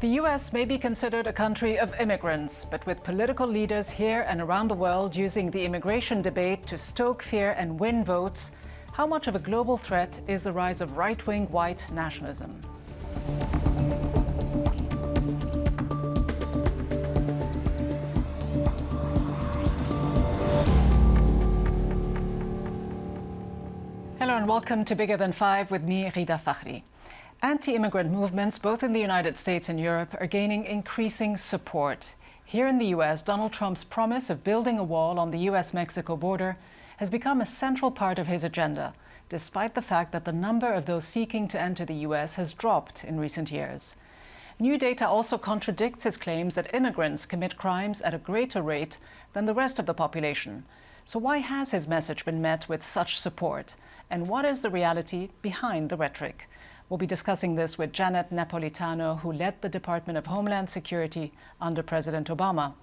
The US may be considered a country of immigrants, but with political leaders here and around the world using the immigration debate to stoke fear and win votes, how much of a global threat is the rise of right-wing white nationalism? Hello and welcome to Bigger Than Five with me, Rida Fakhri. Anti-immigrant movements, both in the United States and Europe, are gaining increasing support. Here in the US, Donald Trump's promise of building a wall on the US-Mexico border has become a central part of his agenda, despite the fact that the number of those seeking to enter the US has dropped in recent years. New data also contradicts his claims that immigrants commit crimes at a greater rate than the rest of the population. So why has his message been met with such support? And what is the reality behind the rhetoric? We'll be discussing this with Janet Napolitano, who led the Department of Homeland Security under President Obama.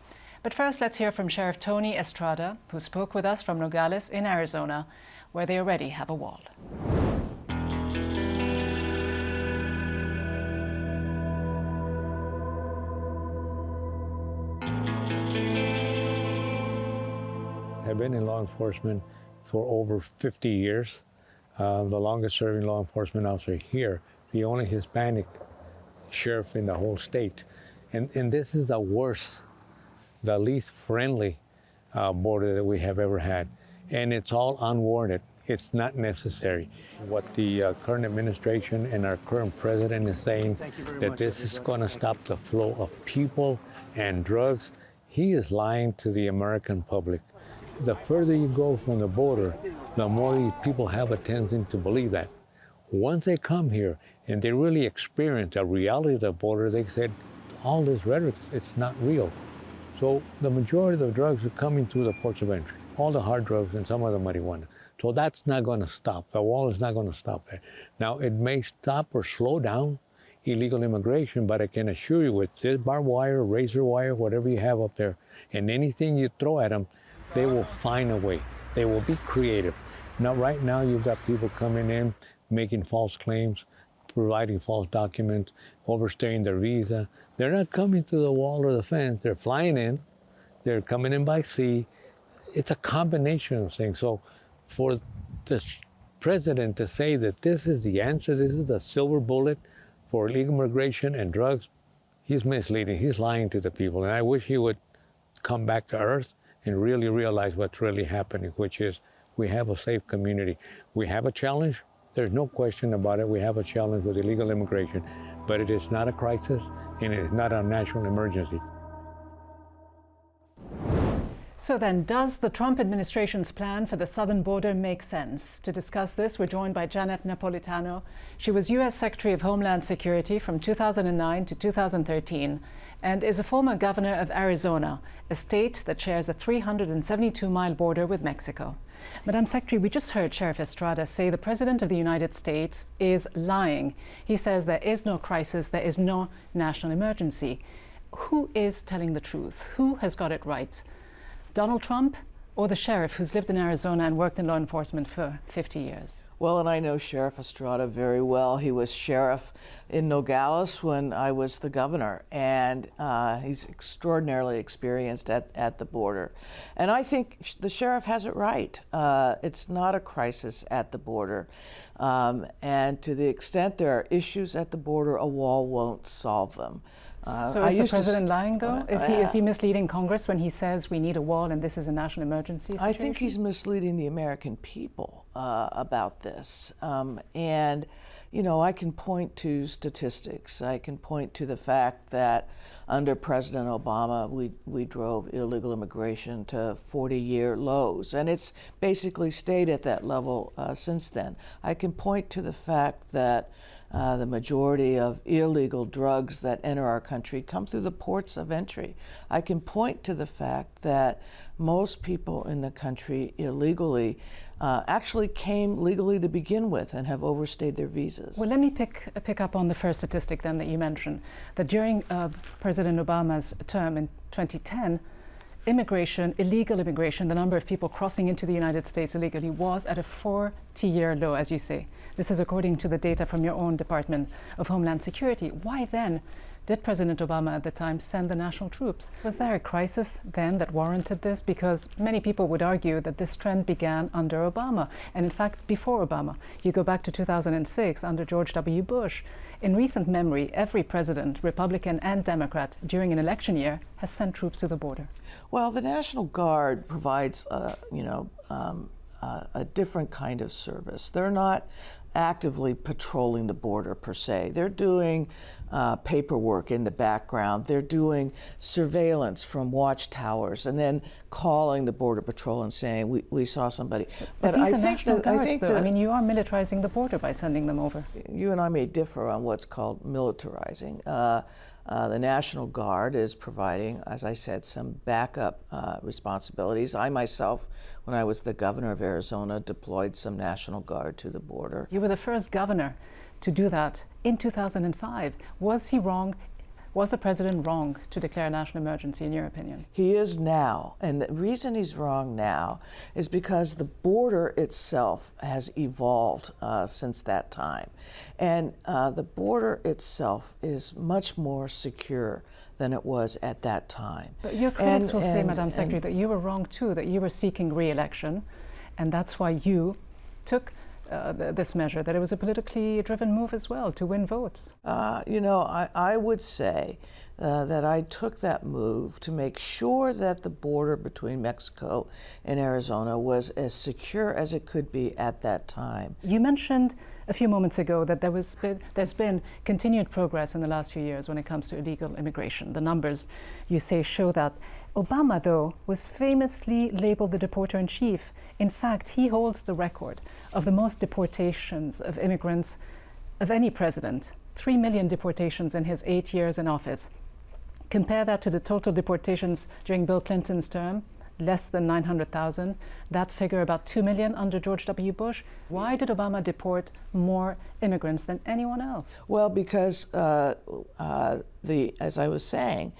But first, let's hear from Sheriff Tony Estrada, who spoke with us from Nogales in Arizona, where they already have a wall. I've been in law enforcement for over 50 years. The longest serving law enforcement officer here, the only Hispanic sheriff in the whole state. And this is the worst, the least friendly border that we have ever had. And it's all unwarranted. It's not necessary. What the current administration and our current president is saying, that this is going to stop the flow of people and drugs, he is lying to the American public. The further you go from the border, the more people have a tendency to believe that. Once they come here and they really experience the reality of the border, they said, all this rhetoric, it's not real. So the majority of the drugs are coming through the ports of entry, all the hard drugs and some of the marijuana. So that's not going to stop. The wall is not going to stop there. Now, it may stop or slow down illegal immigration, but I can assure you with this barbed wire, razor wire, whatever you have up there, and anything you throw at them, they will find a way. They will be creative. Now, right now, you've got people coming in, making false claims, providing false documents, overstaying their visa. They're not coming through the wall or the fence. They're flying in. They're coming in by sea. It's a combination of things. So for the president to say that this is the answer, this is the silver bullet for illegal immigration and drugs, he's misleading. He's lying to the people. And I wish he would come back to earth and really realize what's really happening, which is we have a safe community. We have a challenge. There's no question about it. We have a challenge with illegal immigration, but it is not a crisis and it is not a national emergency. So then, does the Trump administration's plan for the southern border make sense? To discuss this, we're joined by Janet Napolitano. She was U.S. Secretary of Homeland Security from 2009 to 2013 and is a former governor of Arizona, a state that shares a 372-mile border with Mexico. Madam Secretary, we just heard Sheriff Estrada say the President of the United States is lying. He says there is no crisis, there is no national emergency. Who is telling the truth? Who has got it right? Donald Trump or the sheriff who's lived in Arizona and worked in law enforcement for 50 years? Well, and I know Sheriff Estrada very well. He was sheriff in Nogales when I was the governor, and he's extraordinarily experienced at the border. And I think the sheriff has it right. It's not a crisis at the border. And to the extent there are issues at the border, a wall won't solve them. So is the president lying, though? Is he misleading Congress when he says we need a wall and this is a national emergency situation? I think he's misleading the American people about this. And, you know, I can point to statistics. I can point to the fact that under President Obama, we drove illegal immigration to 40-year lows. And it's basically stayed at that level since then. I can point to the fact that the majority of illegal drugs that enter our country come through the ports of entry. I can point to the fact that most people in the country illegally actually came legally to begin with and have overstayed their visas. Well, let me pick up on the first statistic then that you mentioned, that during President Obama's term in 2010, immigration, illegal immigration, the number of people crossing into the United States illegally was at a 40-year low, as you say. This is according to the data from your own Department of Homeland Security. Why then did President Obama at the time send the national troops? Was there a crisis then that warranted this? Because many people would argue that this trend began under Obama, and in fact before Obama. You go back to 2006 under George W. Bush. In recent memory, every president, Republican and Democrat, during an election year has sent troops to the border. Well, the National Guard provides, a different kind of service. They're not actively patrolling the border per se. They're doing paperwork in the background. They're doing surveillance from watchtowers and then calling the Border Patrol and saying, we saw somebody. But I think that, I mean, you are militarizing the border by sending them over. You and I may differ on what's called militarizing. The National Guard is providing, as I said, some backup responsibilities. I myself, when I was the governor of Arizona, deployed some National Guard to the border. You were the first governor to do that in 2005. Was he wrong? Was the president wrong to declare a national emergency, in your opinion? He is now, and the reason he's wrong now is because the border itself has evolved since that time. And the border itself is much more secure than it was at that time. But your critics will say, Madam Secretary, that you were wrong too, that you were seeking re-election, and that's why you took this measure, that it was a politically driven move as well to win votes. I would say that I took that move to make sure that the border between Mexico and Arizona was as secure as it could be at that time. You mentioned a few moments ago that there's been continued progress in the last few years when it comes to illegal immigration. The numbers, you say, show that. Obama, though, was famously labeled the deporter-in-chief. In fact, he holds the record of the most deportations of immigrants of any president. 3 million deportations in his 8 years in office. Compare that to the total deportations during Bill Clinton's term, less than 900,000. That figure about 2 million under George W. Bush. Why did Obama deport more immigrants than anyone else? Well, because as I was saying,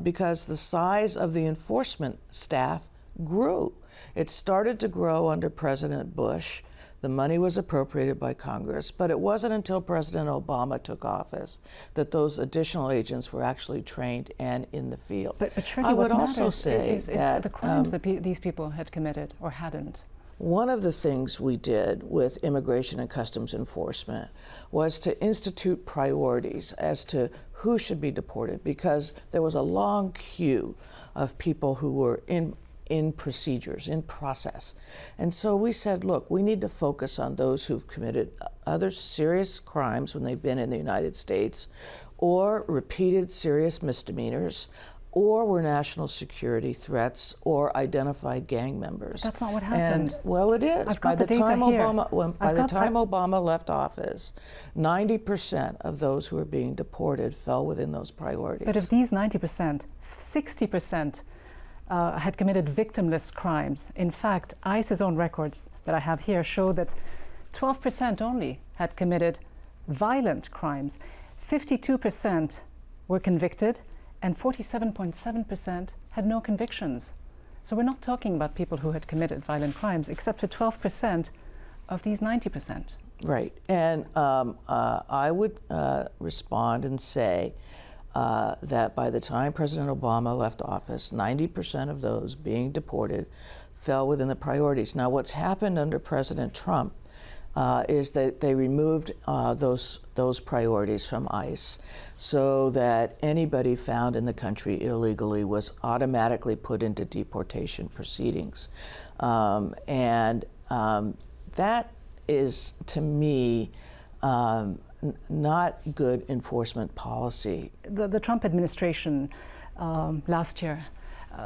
because the size of the enforcement staff grew. It started to grow under President Bush. The money was appropriated by Congress, but it wasn't until President Obama took office that those additional agents were actually trained and in the field. But surely I what would also matters say is that the crimes that these people had committed or hadn't. One of the things we did with Immigration and Customs Enforcement was to institute priorities as to who should be deported, because there was a long queue of people who were in procedures, in process. And so we said, look, we need to focus on those who've committed other serious crimes when they've been in the United States, or repeated serious misdemeanors, or were national security threats, or identified gang members. But that's not what happened. And, well, it is. By the time Obama left office, 90% of those who were being deported fell within those priorities. But of these 90%, 60% had committed victimless crimes. In fact, ICE's own records that I have here show that 12% only had committed violent crimes. 52% were convicted, and 47.7% had no convictions. So we're not talking about people who had committed violent crimes, except for 12% of these 90%. Right, and I would respond and say that by the time President Obama left office, 90% of those being deported fell within the priorities. Now, what's happened under President Trump is that they removed those priorities from ICE, so that anybody found in the country illegally was automatically put into deportation proceedings. And that is, to me, not good enforcement policy. The Trump administration last year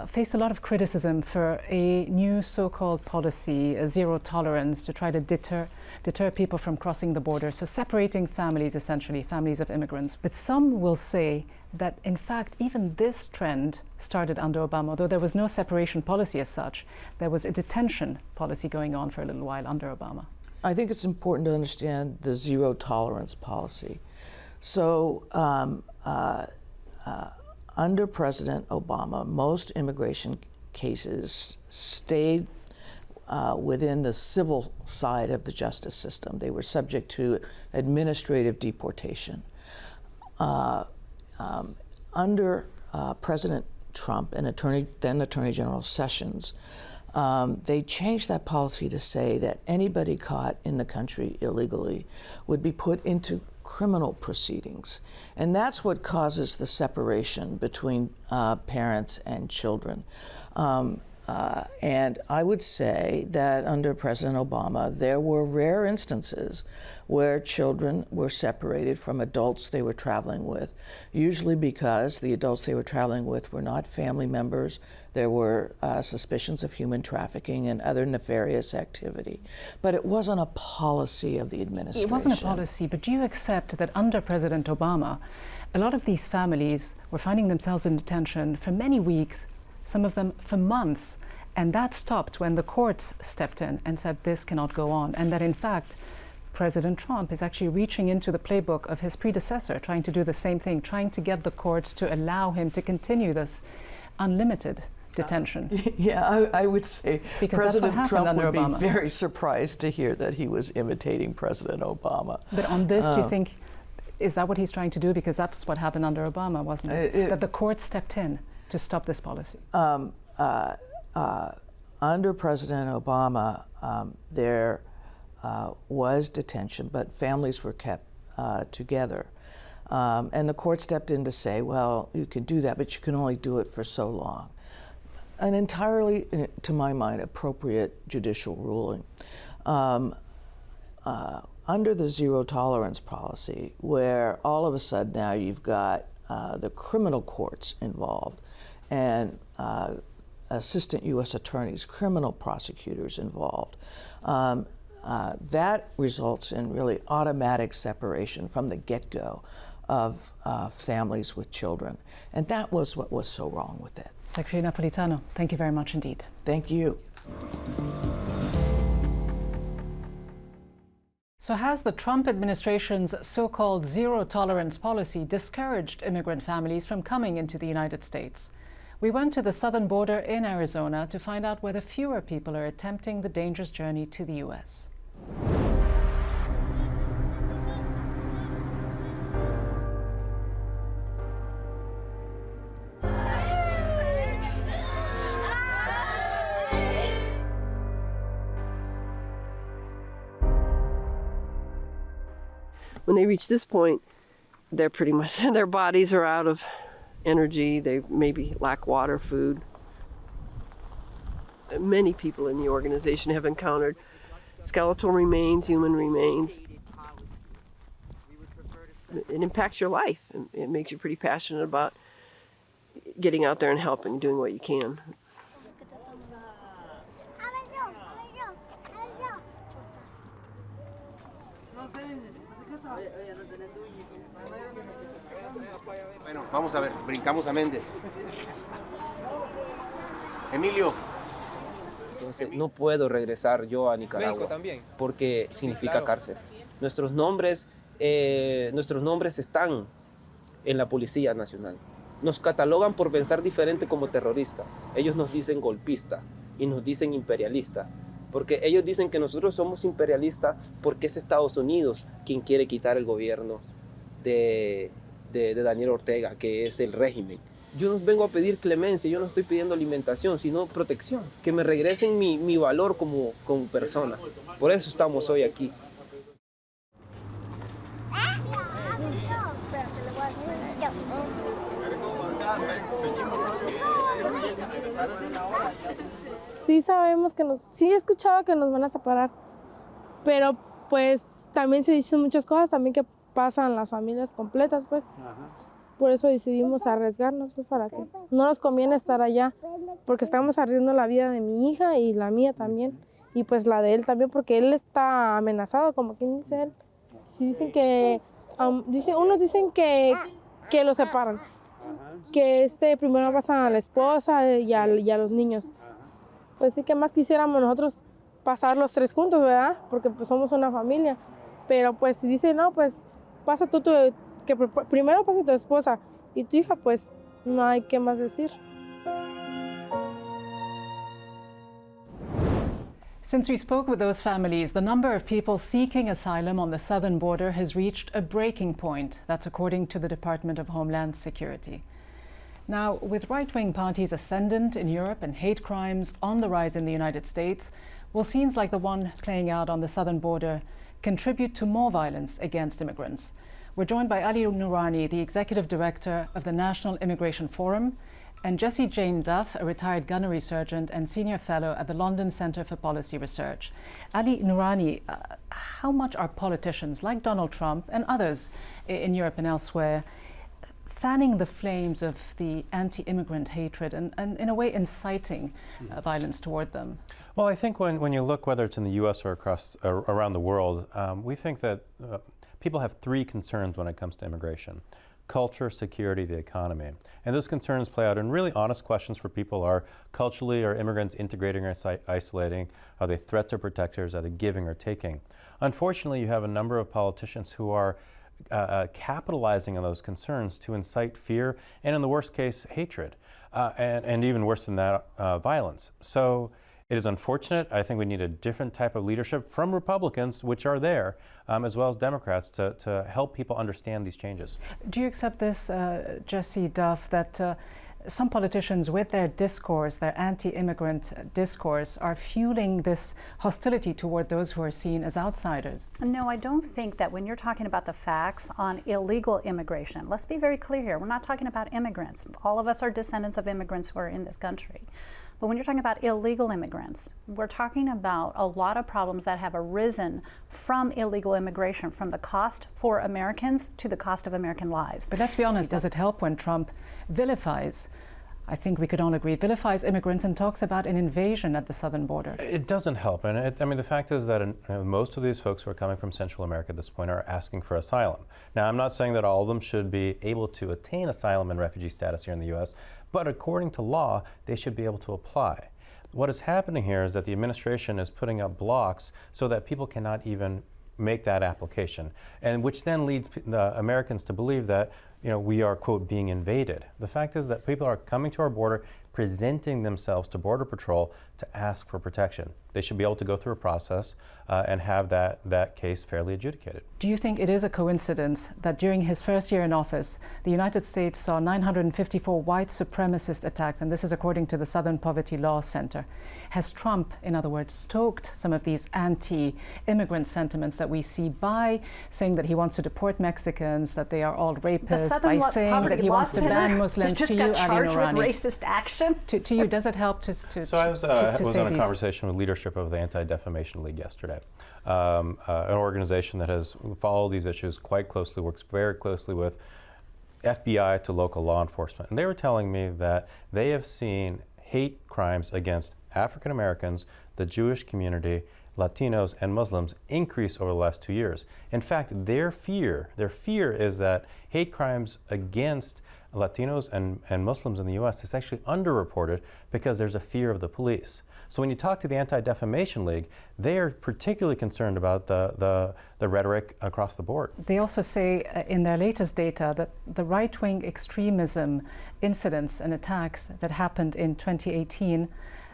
faced a lot of criticism for a new so-called policy, a zero tolerance, to try to deter people from crossing the border, so separating families, essentially, families of immigrants. But some will say that, in fact, even this trend started under Obama, although there was no separation policy as such. There was a detention policy going on for a little while under Obama. I think it's important to understand the zero tolerance policy. So under President Obama, most immigration cases stayed within the civil side of the justice system. They were subject to administrative deportation. under President Trump and then Attorney General Sessions, they changed that policy to say that anybody caught in the country illegally would be put into criminal proceedings. And that's what causes the separation between parents and children. And I would say that under President Obama, there were rare instances where children were separated from adults they were traveling with, usually because the adults they were traveling with were not family members. There were suspicions of human trafficking and other nefarious activity. But it wasn't a policy of the administration. It wasn't a policy, but do you accept that under President Obama, a lot of these families were finding themselves in detention for many weeks, some of them for months, and that stopped when the courts stepped in and said this cannot go on, and that in fact President Trump is actually reaching into the playbook of his predecessor, trying to do the same thing, trying to get the courts to allow him to continue this unlimited detention? Yeah, I would say because President Trump would Obama. be very surprised to hear that he was imitating President Obama. But on this, do you think, is that what he's trying to do? Because that's what happened under Obama, wasn't it? That the court stepped in to stop this policy. Under President Obama, there was detention, but families were kept together. And the court stepped in to say, well, you can do that, but you can only do it for so long. An entirely, to my mind, appropriate judicial ruling. Under the zero tolerance policy, where all of a sudden now you've got the criminal courts involved and assistant U.S. attorneys, criminal prosecutors involved, that results in really automatic separation from the get-go of families with children. And that was what was so wrong with it. Secretary Napolitano, thank you very much indeed. Thank you. So has the Trump administration's so-called zero tolerance policy discouraged immigrant families from coming into the United States? We went to the southern border in Arizona to find out whether fewer people are attempting the dangerous journey to the U.S. When they reach this point, they're pretty much, their bodies are out of energy. They maybe lack water, food. Many people in the organization have encountered skeletal remains, human remains. It impacts your life. It makes you pretty passionate about getting out there and helping, doing what you can. Bueno, vamos a ver, brincamos a Méndez. Emilio. Entonces, no puedo regresar yo a Nicaragua porque significa cárcel. Nuestros nombres están en la Policía Nacional. Nos catalogan por pensar diferente como terrorista. Ellos nos dicen golpista y nos dicen imperialista. Porque ellos dicen que nosotros somos imperialistas porque es Estados Unidos quien quiere quitar el gobierno de Daniel Ortega, que es el régimen. Yo no vengo a pedir clemencia, yo no estoy pidiendo alimentación, sino protección, que me regresen mi valor como persona. Por eso estamos hoy aquí. Sí sabemos sí he escuchado que nos van a separar, pero pues también se dicen muchas cosas también que pasan las familias completas, pues. Por eso decidimos arriesgarnos, pues, para que no nos conviene estar allá, porque estamos arriesgando la vida de mi hija y la mía también, y pues la de él también, porque él está amenazado, como quien dice él. Sí dicen que, unos dicen que lo separan, que primero pasan a la esposa y a los niños. Pues sí, que más quisiéramos nosotros pasar los tres juntos, ¿verdad? Porque pues somos una familia. Pero pues si dicen, no, pues pasa tú, que primero pasa tu esposa y tu hija, pues no hay qué más decir. Since we spoke with those families, the number of people seeking asylum on the southern border has reached a breaking point. That's according to the Department of Homeland Security. Now, with right-wing parties ascendant in Europe and hate crimes on the rise in the United States, will scenes like the one playing out on the southern border contribute to more violence against immigrants? We're joined by Ali Nurani, the Executive Director of the National Immigration Forum, and Jessie Jane Duff, a retired gunnery sergeant and Senior Fellow at the London Centre for Policy Research. Ali Nurani, how much are politicians like Donald Trump and others in Europe and elsewhere fanning the flames of the anti-immigrant hatred and in a way inciting violence toward them? Well, I think when you look, whether it's in the U.S. or around the world, we think that people have three concerns when it comes to immigration: culture, security, the economy. And those concerns play out in really honest questions for people. Are culturally, are immigrants integrating or isolating? Are they threats or protectors? Are they giving or taking? Unfortunately, you have a number of politicians who are capitalizing on those concerns to incite fear and, in the worst case, hatred, and even worse than that, violence. So it is unfortunate. I think we need a different type of leadership from Republicans, which are there, as well as Democrats, to help people understand these changes. Do you accept this, Jessie Duff, that some politicians with their discourse, their anti-immigrant discourse, are fueling this hostility toward those who are seen as outsiders? No, I don't think that when you're talking about the facts on illegal immigration, let's be very clear here, we're not talking about immigrants. All of us are descendants of immigrants who are in this country. But when you're talking about illegal immigrants, we're talking about a lot of problems that have arisen from illegal immigration, from the cost for Americans to the cost of American lives. But let's be honest, does it help when Trump vilifies, I think we could all agree, vilifies immigrants and talks about an invasion at the southern border? It doesn't help. And I mean, the fact is that most of these folks who are coming from Central America at this point are asking for asylum. Now, I'm not saying that all of them should be able to attain asylum and refugee status here in the U.S., but according to law, they should be able to apply. What is happening here is that the administration is putting up blocks so that people cannot even make that application, and which then leads Americans to believe that we are, quote, being invaded. The fact is that people are coming to our border, presenting themselves to Border Patrol to ask for protection. They should be able to go through a process and have that case fairly adjudicated. Do you think it is a coincidence that during his first year in office, the United States saw 954 white supremacist attacks, and this is according to the Southern Poverty Law Center? Has Trump, in other words, stoked some of these anti-immigrant sentiments that we see by saying that he wants to deport Mexicans, that they are all rapists, by saying that he wants to ban Muslims? Just got charged with racist action. To you, does it help to So I was on a conversation with leadership of the Anti-Defamation League yesterday, an organization that has followed these issues quite closely, works very closely with FBI to local law enforcement. And they were telling me that they have seen hate crimes against African Americans, the Jewish community, Latinos, and Muslims increase over the last 2 years. In fact, their fear is that hate crimes against Latinos and Muslims in the U.S. is actually underreported because there's a fear of the police. So when you talk to the Anti-Defamation League, they are particularly concerned about the rhetoric across the board. They also say in their latest data that the right-wing extremism incidents and attacks that happened in 2018,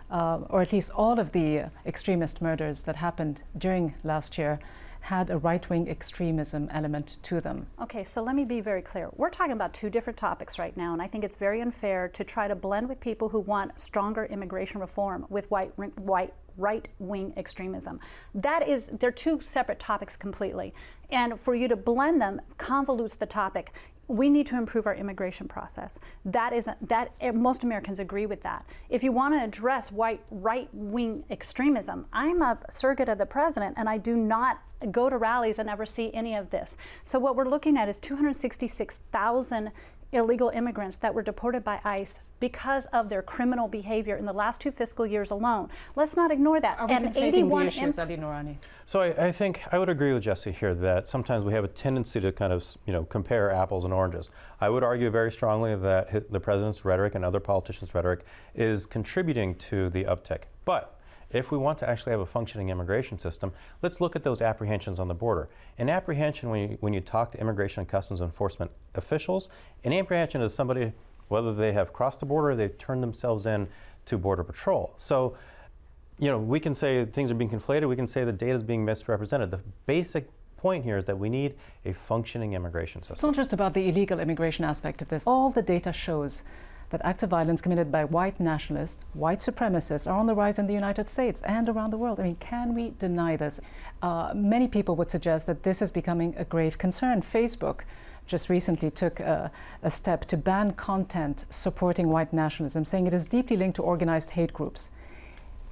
or at least all of the extremist murders that happened during last year, had a right-wing extremism element to them. Okay, so let me be very clear. We're talking about two different topics right now, and I think it's very unfair to try to blend with people who want stronger immigration reform with right-wing extremism. They're two separate topics completely. And for you to blend them convolutes the topic. We need to improve our immigration process. Most Americans agree with that. If you want to address right-wing extremism, I'm a surrogate of the president, and I do not go to rallies and ever see any of this. So what we're looking at is 266,000 illegal immigrants that were deported by ICE because of their criminal behavior in the last 2 fiscal years alone. Let's not ignore that. Are we conflating the issues, Ali Nurani? So I think I would agree with Jessie here that sometimes we have a tendency to kind of compare apples and oranges. I would argue very strongly that the president's rhetoric and other politicians' rhetoric is contributing to the uptick. But if we want to actually have a functioning immigration system, let's look at those apprehensions on the border. An apprehension, when you talk to Immigration and Customs Enforcement officials, an apprehension is somebody, whether they have crossed the border or they've turned themselves in to Border Patrol. So you know, we can say things are being conflated, we can say the data is being misrepresented. The basic point here is that we need a functioning immigration system. It's not just about the illegal immigration aspect of this. All the data shows that acts of violence committed by white nationalists, white supremacists are on the rise in the United States and around the world. I mean, can we deny this? Many people would suggest that this is becoming a grave concern. Facebook just recently took a step to ban content supporting white nationalism, saying it is deeply linked to organized hate groups.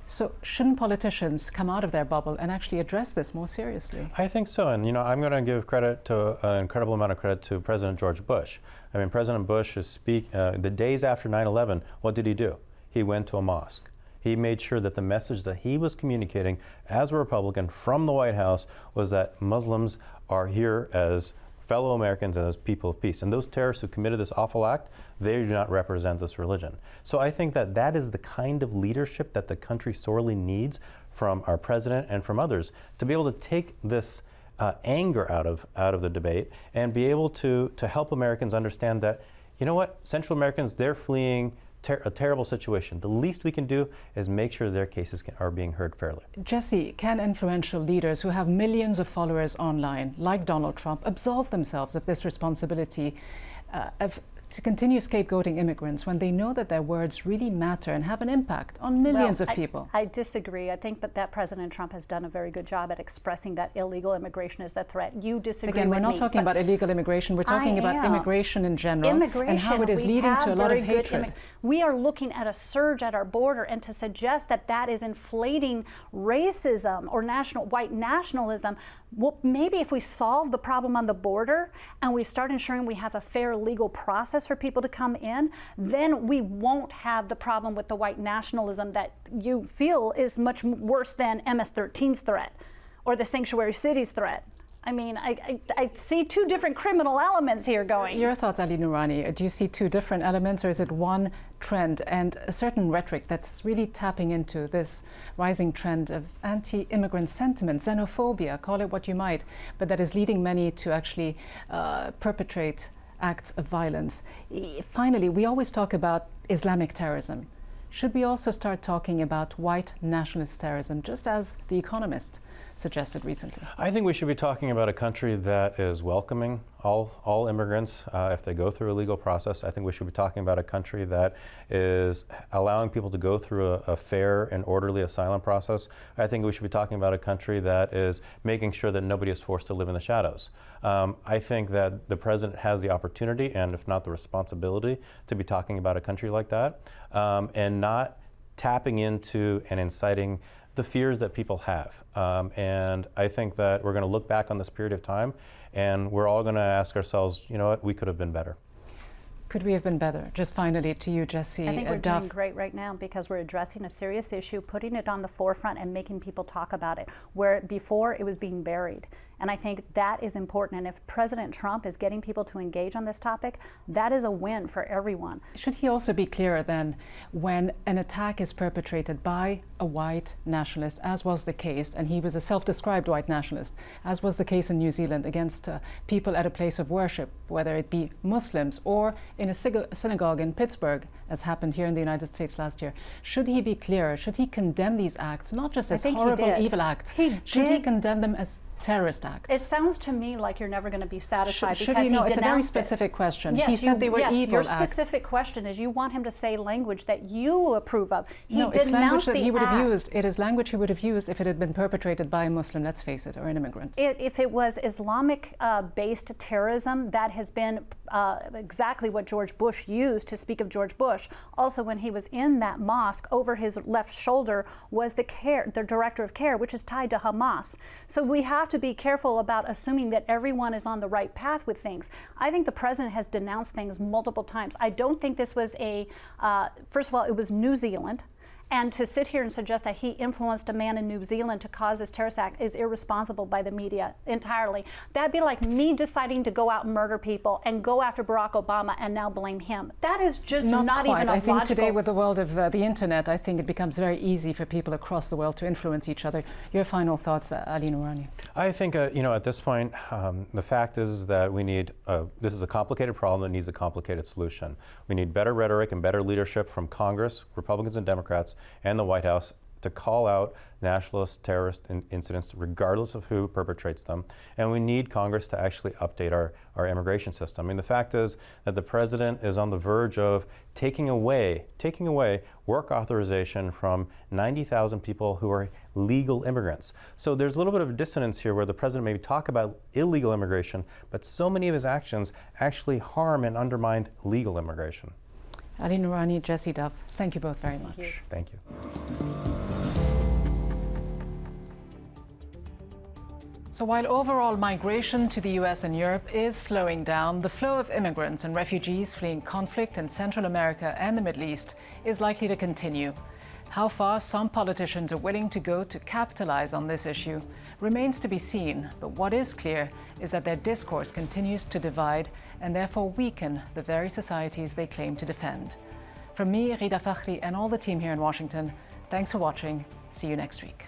So shouldn't politicians come out of their bubble and actually address this more seriously? I think so, and you know, I'm going to give credit to an incredible amount of credit to President George Bush. I mean, President Bush is the days after 9/11. What did he do? He went to a mosque. He made sure that the message that he was communicating as a Republican from the White House was that Muslims are here as fellow Americans and as people of peace. And those terrorists who committed this awful act, they do not represent this religion. So I think that that is the kind of leadership that the country sorely needs from our president and from others, to be able to take this anger out of the debate and be able to help Americans understand that, you know what, Central Americans, they're fleeing a terrible situation. The least we can do is make sure their cases are being heard fairly. Jesse, can influential leaders who have millions of followers online, like Donald Trump, absolve themselves of this responsibility to continue scapegoating immigrants when they know that their words really matter and have an impact on millions of people? I disagree. I think that President Trump has done a very good job at expressing that illegal immigration is a threat. You disagree with me. Again, we're not talking about illegal immigration. We're talking about immigration in general and how it is leading to a lot of hatred. We are looking at a surge at our border, and to suggest that that is inflating racism or white nationalism, well, maybe if we solve the problem on the border and we start ensuring we have a fair legal process for people to come in, then we won't have the problem with the white nationalism that you feel is much worse than MS-13's threat or the sanctuary cities threat. I mean, I see two different criminal elements here going. Your thoughts, Ali Nurani, do you see two different elements, or is it one trend and a certain rhetoric that's really tapping into this rising trend of anti-immigrant sentiment, xenophobia, call it what you might, but that is leading many to actually perpetrate acts of violence? Finally, we always talk about Islamic terrorism. Should we also start talking about white nationalist terrorism, just as The Economist suggested recently? I think we should be talking about a country that is welcoming all immigrants if they go through a legal process. I think we should be talking about a country that is allowing people to go through a fair and orderly asylum process. I think we should be talking about a country that is making sure that nobody is forced to live in the shadows. I think that the president has the opportunity, and if not the responsibility, to be talking about a country like that and not tapping into and inciting the fears that people have. And I think that we're going to look back on this period of time and we're all going to ask ourselves, you know what, we could have been better. Could we have been better? Just finally to you, Jesse. I think we're doing great right now because we're addressing a serious issue, putting it on the forefront and making people talk about it, where before it was being buried. And I think that is important. And if President Trump is getting people to engage on this topic, that is a win for everyone. Should he also be clearer then when an attack is perpetrated by a white nationalist, as was the case, and he was a self-described white nationalist, as was the case in New Zealand against people at a place of worship, whether it be Muslims or in a synagogue in Pittsburgh, as happened here in the United States last year? Should he be clearer? Should he condemn these acts, not just as horrible, evil acts? Should he condemn them as terrorist acts? It sounds to me like you're never going to be satisfied should because he know? It's a very specific question. Yes, he said they were evil your specific question is you want him to say language that you approve of. He it's language that he would have act. used. It is language he would have used if it had been perpetrated by a Muslim, let's face it, or an immigrant. If it was Islamic-based terrorism, that has been exactly what George Bush used to speak of George Bush. Also, when he was in that mosque, over his left shoulder was the director of care, which is tied to Hamas. So we have to be careful about assuming that everyone is on the right path with things. I think the president has denounced things multiple times. I don't think this was first of all, it was New Zealand. And to sit here and suggest that he influenced a man in New Zealand to cause this terrorist act is irresponsible by the media entirely. That'd be like me deciding to go out and murder people and go after Barack Obama and now blame him. That is just not quite. even a I think logical... today with the world of the internet, I think it becomes very easy for people across the world to influence each other. Your final thoughts, Ali Nurani? I think, at this point, the fact is that we need, this is a complicated problem that needs a complicated solution. We need better rhetoric and better leadership from Congress, Republicans and Democrats, and the White House to call out nationalist terrorist incidents regardless of who perpetrates them. And we need Congress to actually update our immigration system. I mean, the fact is that the president is on the verge of taking away work authorization from 90,000 people who are legal immigrants. So there's a little bit of dissonance here where the president may talk about illegal immigration, but so many of his actions actually harm and undermine legal immigration. Ali Nurani, Jesse Duff, thank you both very much. Thank you. So while overall migration to the US and Europe is slowing down, the flow of immigrants and refugees fleeing conflict in Central America and the Middle East is likely to continue. How far some politicians are willing to go to capitalize on this issue remains to be seen, but what is clear is that their discourse continues to divide and therefore weaken the very societies they claim to defend. From me, Rida Fakhri, and all the team here in Washington, thanks for watching. See you next week.